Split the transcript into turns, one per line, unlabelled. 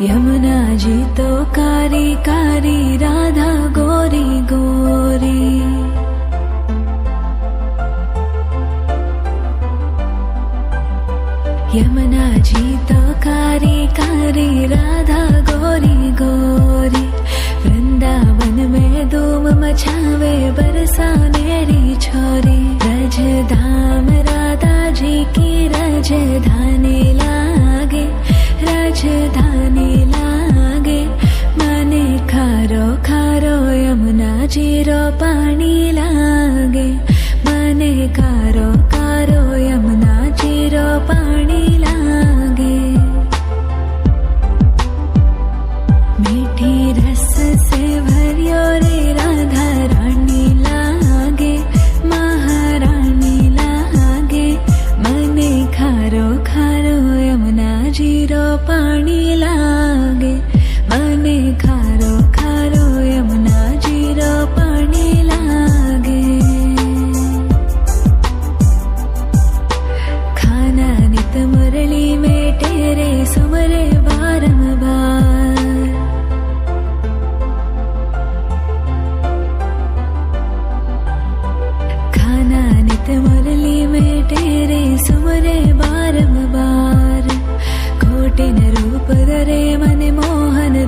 यमुना जी तो कारी कारी, राधा गोरी गोरी। यमुना जी तो कारी कारी, राधा गोरी गोरी। वृंदावन में धूम मचावे, बरसानेरी छोरी। रज धाम राधा जी की राजधानी लागे, राजधानी लागे। माने खारो खारो यमुना जी रो पानी लागे। माने खारो खारो यमुना जी रो पानी लागे। मीठी रस से भरियो रे राधा रानी लागे, महारानी लागे। मने खारो खारो यमुना जी रो पानी लागे। मने खारो खारो यमुना जी रो पानी लागे। खाना नित मुरली में तेरे सुमरे बारंबार। खाना नित मुरली में तेरे सुमरे बारंबार। कोटिन रूप धरे मन मोहन